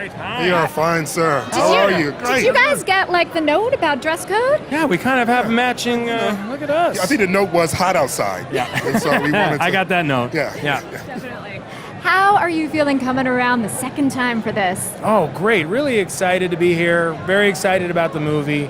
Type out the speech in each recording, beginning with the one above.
right. Hi. You are fine, sir. How are you? Great. Did you guys get like the note about dress code? Yeah, we kind of have matching. Look at us. I think the note was hot outside. Yeah. And so we wanted to, I got that note. Yeah. Definitely. How are you feeling coming around the second time for this? Oh, great. Really excited to be here. Very excited about the movie.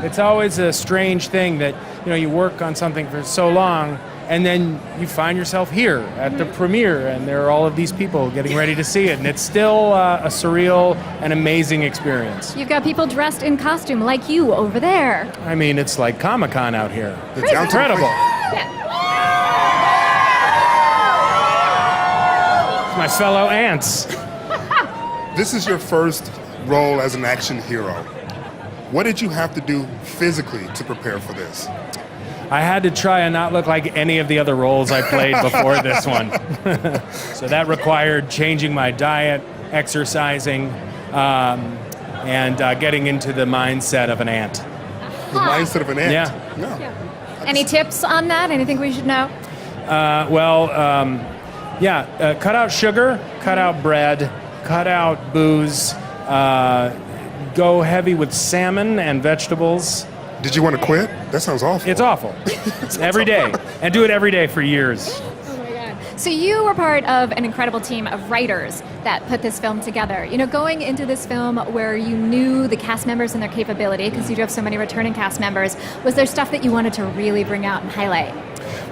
It's always a strange thing that, you work on something for so long and then you find yourself here at the premiere and there are all of these people getting ready to see it. And it's still a surreal and amazing experience. You've got people dressed in costume like you over there. I mean, it's like Comic-Con out here. It's Crazy. incredible. Yeah. My fellow ants. This is your first role as an action hero. What did you have to do physically to prepare for this? I had to try and not look like any of the other roles I played before this one. So that required changing my diet, exercising, and getting into the mindset of an ant. The mindset of an ant? Yeah. No. Any tips on that? Anything we should know? Cut out sugar, cut out bread, cut out booze, go heavy with salmon and vegetables. Did you want to quit? That sounds awful. It's awful. Every day. And do it every day for years. Oh my God. So you were part of an incredible team of writers that put this film together. Going into this film where you knew the cast members and their capability, because you do have so many returning cast members, was there stuff that you wanted to really bring out and highlight?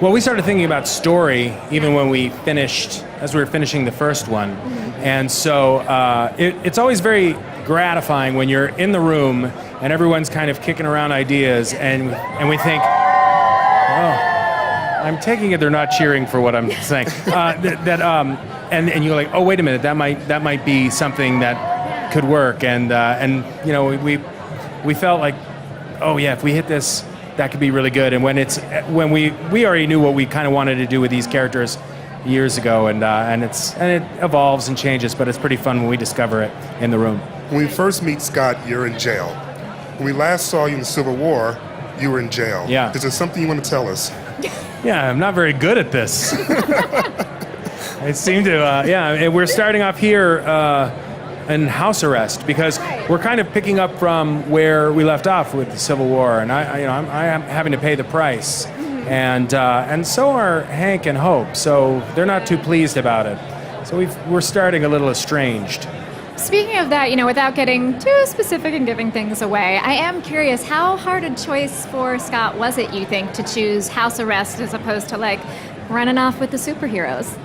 Well, we started thinking about story even when we were finishing the first one. And so it's always very gratifying when you're in the room and everyone's kind of kicking around ideas and we think, oh, I'm taking it they're not cheering for what I'm saying. And you're like, oh, wait a minute, that might be something that could work. And we felt like, oh yeah, if we hit this, that could be really good. And when we already knew what we kind of wanted to do with these characters years ago, and it evolves and changes, but it's pretty fun when we discover it in the room. When we first meet Scott, you're in jail. When we last saw you in the Civil War, you were in jail. Yeah. Is there something you want to tell us? Yeah, I'm not very good at this. I seem to, we're starting off here in house arrest because we're kind of picking up from where we left off with the Civil War, and I am having to pay the price, and so are Hank and Hope. So they're not too pleased about it. So we're starting a little estranged. Speaking of that, without getting too specific and giving things away, I am curious, how hard a choice for Scott was it, you think, to choose house arrest as opposed to running off with the superheroes?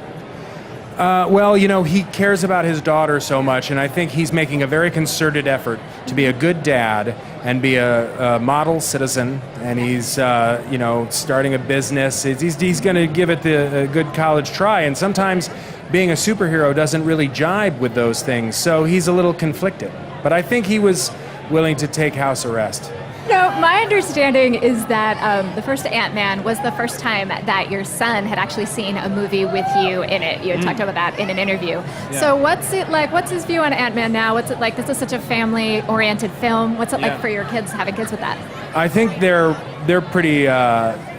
He cares about his daughter so much, and I think he's making a very concerted effort to be a good dad and be a model citizen, and he's, starting a business. He's going to give it a good college try, and sometimes being a superhero doesn't really jibe with those things, so he's a little conflicted. But I think he was willing to take house arrest. No, my understanding is that the first Ant-Man was the first time that your son had actually seen a movie with you in it. You had talked about that in an interview. Yeah. So what's it like? What's his view on Ant-Man now? What's it like? This is such a family-oriented film. What's it like for your kids, having kids with that? I think they're pretty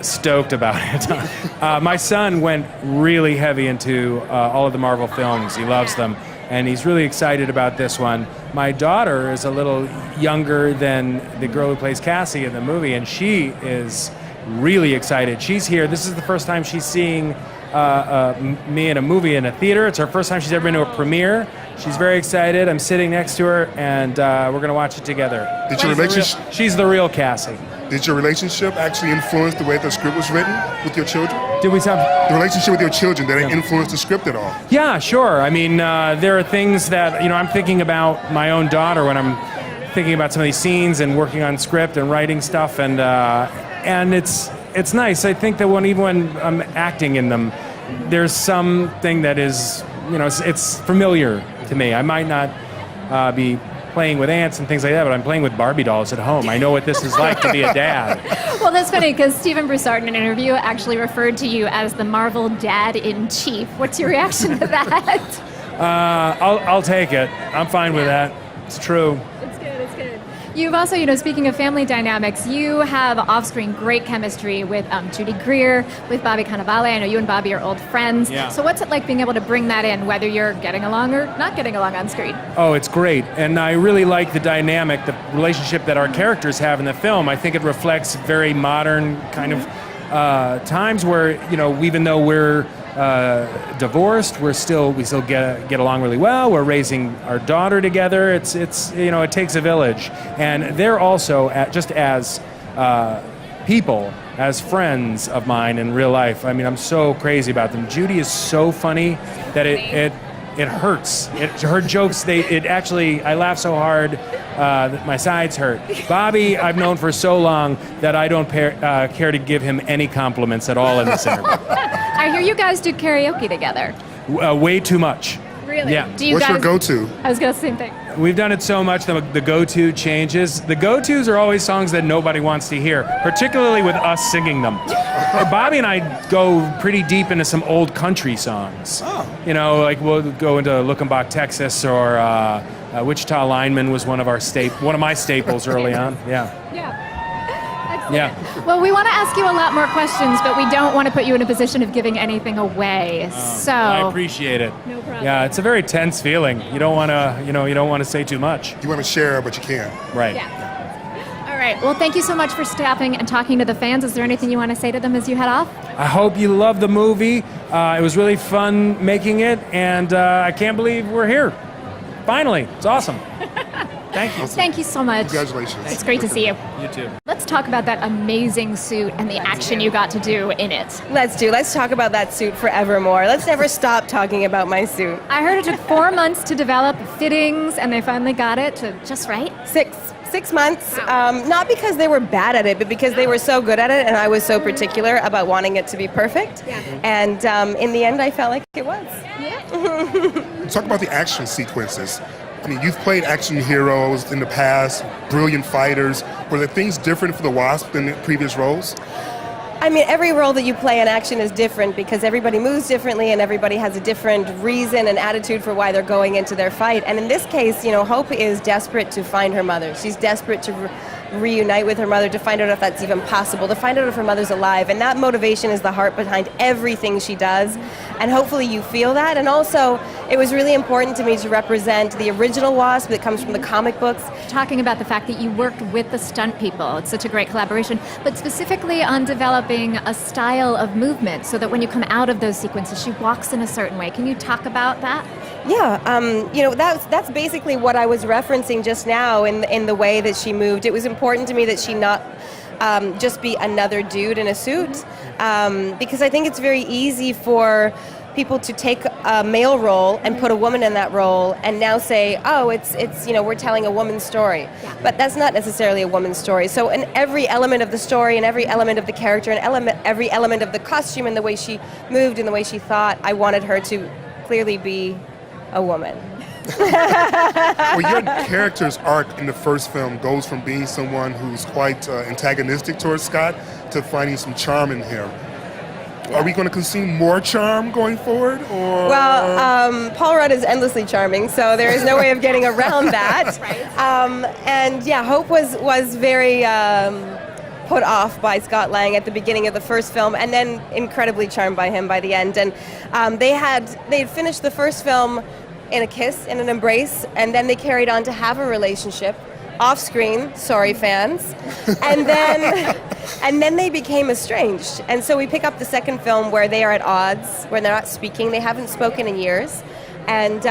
stoked about it. My son went really heavy into all of the Marvel films. He loves them. And he's really excited about this one. My daughter is a little younger than the girl who plays Cassie in the movie, and she is really excited. She's here. This is the first time she's seeing me in a movie in a theater. It's her first time she's ever been to a premiere. She's very excited. I'm sitting next to her, and we're going to watch it together. She's the real Cassie. Did your relationship actually influence the way the script was written with your children? Did we have the relationship with your children? Did it influence the script at all? Yeah, sure. I mean, there are things that I'm thinking about my own daughter when I'm thinking about some of these scenes and working on script and writing stuff, and it's nice. I think that even when I'm acting in them, there's something that is it's familiar to me. I might not be playing with ants and things like that, but I'm playing with Barbie dolls at home. I know what this is like to be a dad. Well, that's funny because Stephen Broussard in an interview actually referred to you as the Marvel Dad-in-Chief. What's your reaction to that? I'll take it. I'm fine with that. It's true. It's good. You've also, speaking of family dynamics, you have off-screen great chemistry with Judy Greer, with Bobby Cannavale. I know you and Bobby are old friends. Yeah. So what's it like being able to bring that in, whether you're getting along or not getting along on screen? Oh, it's great. And I really like the dynamic, the relationship that our characters have in the film. I think it reflects very modern kind of times where, even though we're divorced, we still get along really well. We're raising our daughter together. It takes a village. And they're also, just as people, as friends of mine in real life. I mean, I'm so crazy about them. Judy is so funny that it hurts. Her jokes, I laugh so hard that my sides hurt. Bobby, I've known for so long that I don't care to give him any compliments at all in this interview. I hear you guys do karaoke together. Way too much. Really? Yeah. Do you What's guys, your go-to? I was going to say the same thing. We've done it so much that the go-to changes. The go-tos are always songs that nobody wants to hear, particularly with us singing them. Bobby and I go pretty deep into some old country songs. Oh. Like we'll go into Lookenbach, Texas, or Wichita Lineman was one of my staples early on. Yeah. Yeah. Excellent. Yeah. Well, we want to ask you a lot more questions, but we don't want to put you in a position of giving anything away. So I appreciate it. No problem. Yeah, it's a very tense feeling. You don't want to, you don't want to say too much. You want to share, but you can't. Right. Yeah. All right. Well, thank you so much for stopping and talking to the fans. Is there anything you want to say to them as you head off? I hope you love the movie. It was really fun making it, and I can't believe we're here. Finally, it's awesome. Thank you. Thank you so much. Congratulations. It's great to see you. You too. Let's talk about that amazing suit and the action you got to do in it. Let's talk about that suit forevermore. Let's never stop talking about my suit. I heard it took 4 months to develop fittings, and they finally got it to just right. 6 months, not because they were bad at it, but because they were so good at it, and I was so particular about wanting it to be perfect. Yeah. And in the end, I felt like it was. Talk about the action sequences. I mean, you've played action heroes in the past, brilliant fighters. Were there things different for the Wasp than the previous roles? I mean, every role that you play in action is different because everybody moves differently and everybody has a different reason and attitude for why they're going into their fight. And in this case, Hope is desperate to find her mother. She's desperate to reunite with her mother, to find out if that's even possible, to find out if her mother's alive. And that motivation is the heart behind everything she does. And hopefully you feel that. And also, it was really important to me to represent the original Wasp that comes from the comic books. Talking about the fact that you worked with the stunt people. It's such a great collaboration, but specifically on developing a style of movement so that when you come out of those sequences, she walks in a certain way. Can you talk about that? Yeah, that's basically what I was referencing just now in the way that she moved. It was important to me that she not just be another dude in a suit, because I think it's very easy for people to take a male role and put a woman in that role and now say, oh, it's we're telling a woman's story. Yeah. But that's not necessarily a woman's story. So in every element of the story and every element of the character and every element of the costume and the way she moved and the way she thought, I wanted her to clearly be a woman. Well, your character's arc in the first film goes from being someone who's quite antagonistic towards Scott to finding some charm in him. Are we going to consume more charm going forward? Or? Well, Paul Rudd is endlessly charming, so there is no way of getting around that. And yeah, Hope was very put off by Scott Lang at the beginning of the first film, and then incredibly charmed by him by the end. And they had finished the first film in a kiss, in an embrace, and then they carried on to have a relationship off screen, sorry fans, and then they became estranged. And so we pick up the second film where they are at odds, where they're not speaking, they haven't spoken in years, and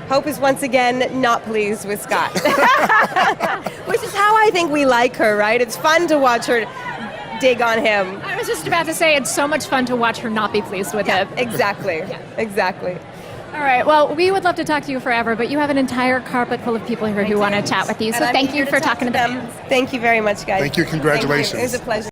Hope is once again not pleased with Scott. Which is how I think we like her, right? It's fun to watch her dig on him. I was just about to say it's so much fun to watch her not be pleased with him. Exactly. Exactly. All right. Well, we would love to talk to you forever, but you have an entire carpet full of people here who want to chat with you. So thank you for talking to them. Thank you very much, guys. Thank you. Congratulations. Thank you. It was a pleasure.